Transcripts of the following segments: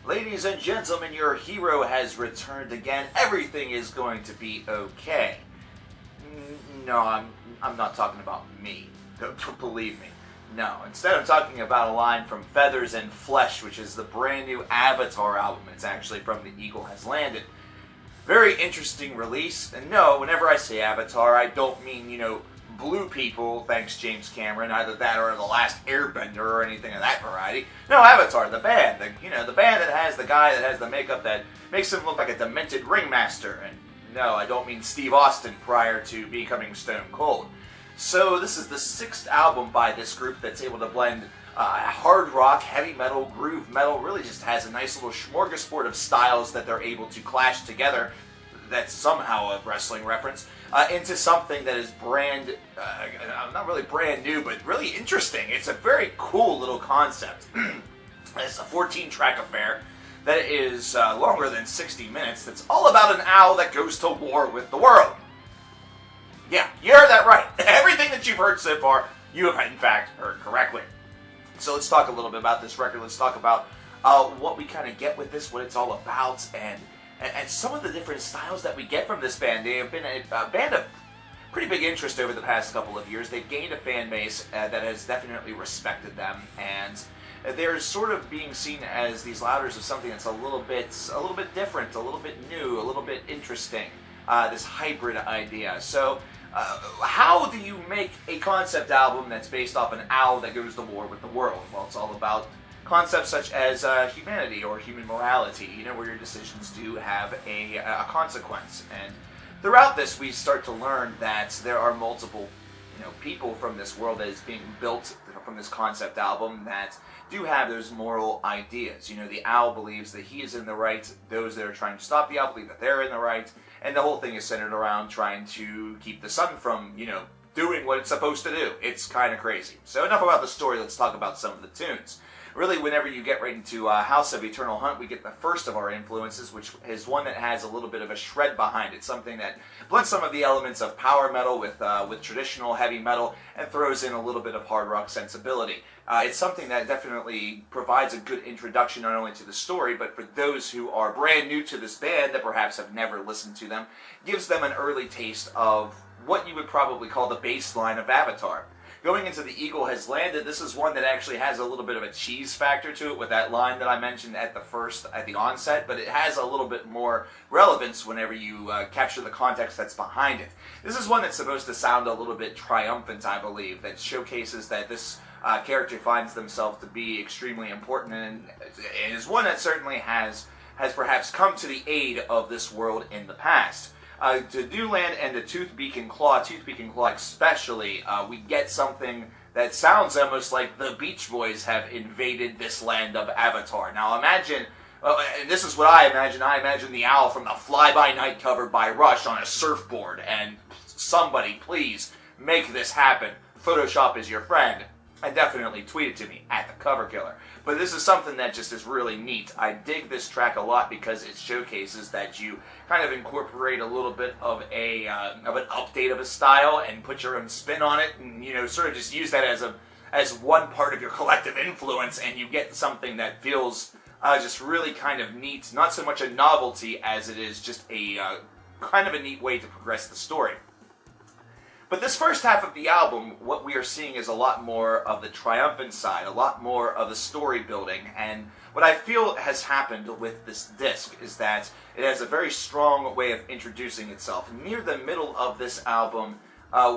Ladies and gentlemen, your hero has returned again. Everything is going to be okay. No, I'm not talking about me. Don't believe me. No, instead I'm talking about a line from Feathers and Flesh, which is the brand new Avatar album. It's actually from The Eagle Has Landed. Very interesting release. And no, whenever I say Avatar, I don't mean, blue people, thanks James Cameron, either that or The Last Airbender or anything of that variety. No, Avatar, the band. The band that has the guy that has the makeup that makes him look like a demented ringmaster. And no, I don't mean Steve Austin prior to becoming Stone Cold. So this is the 6th album by this group that's able to blend hard rock, heavy metal, groove metal, really just has a nice little smorgasbord of styles that they're able to clash together, that's somehow a wrestling reference, into something that is not really brand new, but really interesting. It's a very cool little concept. It's a 14-track affair that is longer than 60 minutes, that's all about an owl that goes to war with the world. Yeah, you heard that right. Everything that you've heard so far, you have in fact heard correctly. So let's talk a little bit about this record. Let's talk about what we kind of get with this, what it's all about, and some of the different styles that we get from this band. They have been a band of pretty big interest over the past couple of years. They've gained a fan base that has definitely respected them, and they're sort of being seen as these Louders of something that's a little bit different, a little bit new, a little bit interesting. This hybrid idea. So, how do you make a concept album that's based off an owl that goes to war with the world? Well, it's all about concepts such as humanity or human morality, where your decisions do have a consequence. And throughout this, we start to learn that there are multiple, people from this world that is being built from this concept album that do have those moral ideas. The owl believes that he is in the right, those that are trying to stop the owl believe that they're in the right, and the whole thing is centered around trying to keep the sun from, doing what it's supposed to do. It's kind of crazy. So enough about the story, let's talk about some of the tunes. Really, whenever you get right into House of Eternal Hunt, we get the first of our influences, which is one that has a little bit of a shred behind it, something that blends some of the elements of power metal with traditional heavy metal and throws in a little bit of hard rock sensibility. It's something that definitely provides a good introduction not only to the story, but for those who are brand new to this band that perhaps have never listened to them, gives them an early taste of what you would probably call the baseline of Avatar. Going into The Eagle Has Landed, this is one that actually has a little bit of a cheese factor to it with that line that I mentioned at the onset, but it has a little bit more relevance whenever you capture the context that's behind it. This is one that's supposed to sound a little bit triumphant, I believe, that showcases that this character finds themselves to be extremely important, and is one that certainly has perhaps come to the aid of this world in the past. To New Land and to Tooth, Beak, and Claw especially, we get something that sounds almost like the Beach Boys have invaded this land of Avatar. Now imagine, and this is what I imagine the owl from the Fly By Night cover by Rush on a surfboard, and somebody please make this happen. Photoshop is your friend. And definitely tweet it to me at the Cover Killer. But this is something that just is really neat. I dig this track a lot because it showcases that you kind of incorporate a little bit of an update of a style and put your own spin on it, and sort of just use that as one part of your collective influence, and you get something that feels just really kind of neat. Not so much a novelty as it is just a kind of a neat way to progress the story. But this first half of the album, what we are seeing is a lot more of the triumphant side, a lot more of the story building, and what I feel has happened with this disc is that it has a very strong way of introducing itself. Near the middle of this album,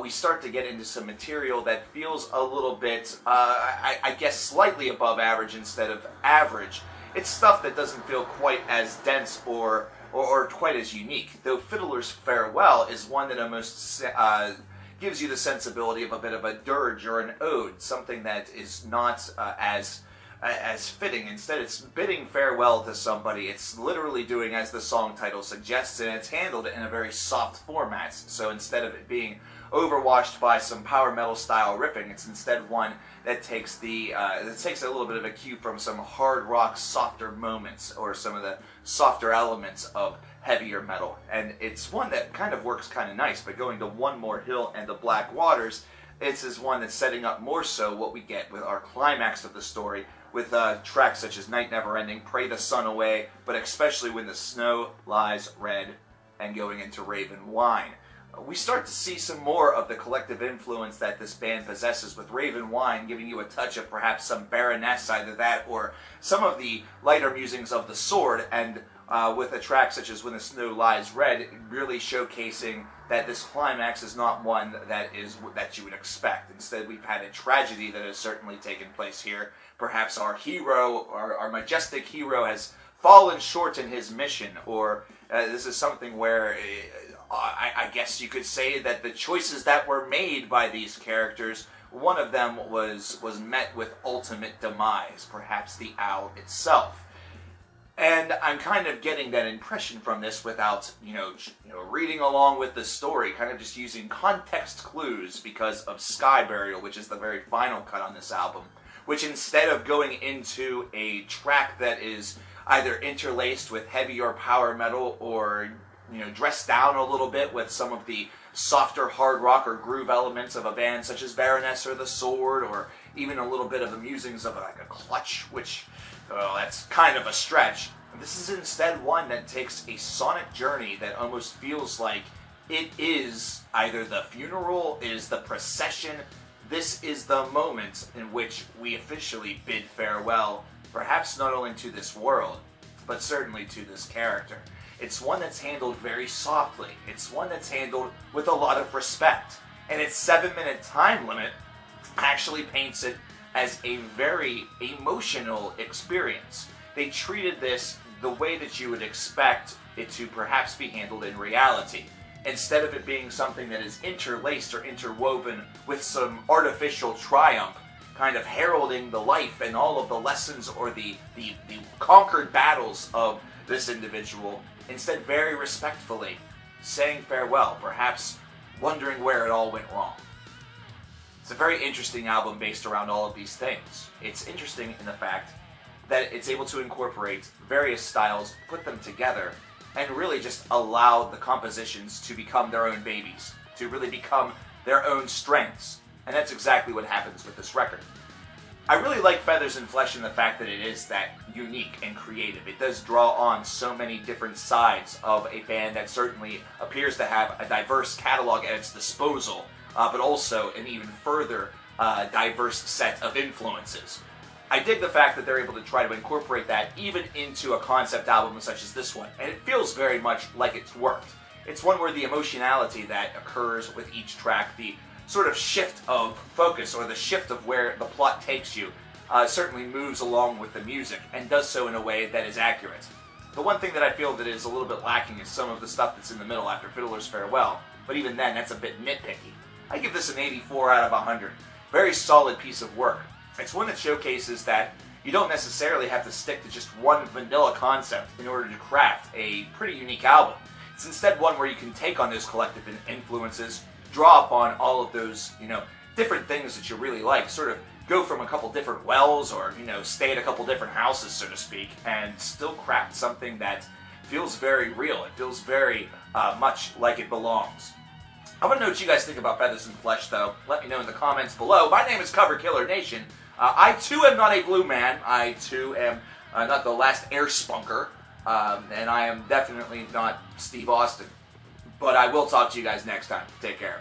we start to get into some material that feels a little bit, I guess, slightly above average instead of average. It's stuff that doesn't feel quite as dense or quite as unique, though Fiddler's Farewell is one that almost gives you the sensibility of a bit of a dirge or an ode, something that is not as fitting. Instead, it's bidding farewell to somebody. It's literally doing as the song title suggests, and it's handled in a very soft format. So instead of it being overwashed by some power metal style riffing, it's instead one that takes a little bit of a cue from some hard rock softer moments or some of the softer elements of heavier metal, and it's one that kind of works kind of nice. But going to One More Hill and the Black Waters, this is one that's setting up more so what we get with our climax of the story, with tracks such as Night Never Ending, Pray the Sun Away, but especially When the Snow Lies Red, and going into Raven Wine. We start to see some more of the collective influence that this band possesses, with Raven Wine giving you a touch of perhaps some Baroness, either that or some of the lighter musings of the Sword, and with a track such as When the Snow Lies Red really showcasing that this climax is not one that you would expect. Instead, we've had a tragedy that has certainly taken place here. Perhaps our hero, our majestic hero, has fallen short in his mission, or this is something where I guess you could say that the choices that were made by these characters, one of them was met with ultimate demise, perhaps the owl itself. And I'm kind of getting that impression from this without, reading along with the story, kind of just using context clues because of Sky Burial, which is the very final cut on this album, which instead of going into a track that is either interlaced with heavy or power metal, or dressed down a little bit with some of the softer hard rock or groove elements of a band such as Baroness or The Sword, or even a little bit of the musings of like a Clutch, which, that's kind of a stretch. This is instead one that takes a sonic journey that almost feels like it is either the funeral, it is the procession, this is the moment in which we officially bid farewell, perhaps not only to this world, but certainly to this character. It's one that's handled very softly. It's one that's handled with a lot of respect. And its 7-minute time limit actually paints it as a very emotional experience. They treated this the way that you would expect it to perhaps be handled in reality. Instead of it being something that is interlaced or interwoven with some artificial triumph, kind of heralding the life and all of the lessons or the conquered battles of this individual, instead very respectfully saying farewell, perhaps wondering where it all went wrong. It's a very interesting album based around all of these things. It's interesting in the fact that it's able to incorporate various styles, put them together, and really just allow the compositions to become their own babies, to really become their own strengths. And that's exactly what happens with this record. I really like Feathers and Flesh in the fact that it is that unique and creative. It does draw on so many different sides of a band that certainly appears to have a diverse catalog at its disposal, but also an even further diverse set of influences. I dig the fact that they're able to try to incorporate that even into a concept album such as this one, and it feels very much like it's worked. It's one where the emotionality that occurs with each track, the sort of shift of focus or the shift of where the plot takes you, certainly moves along with the music and does so in a way that is accurate. The one thing that I feel that is a little bit lacking is some of the stuff that's in the middle after Fiddler's Farewell, but even then, that's a bit nitpicky. I give this an 84 out of 100. Very solid piece of work. It's one that showcases that you don't necessarily have to stick to just one vanilla concept in order to craft a pretty unique album. It's instead one where you can take on those collective influences, draw upon all of those, different things that you really like, sort of go from a couple different wells or, stay at a couple different houses, so to speak, and still craft something that feels very real. It feels very much like it belongs. I want to know what you guys think about Feathers and Flesh, though. Let me know in the comments below. My name is coverkillernation. I, too, am not a blue man. I, too, am not the last air spunker. And I am definitely not Steve Austin. But I will talk to you guys next time. Take care.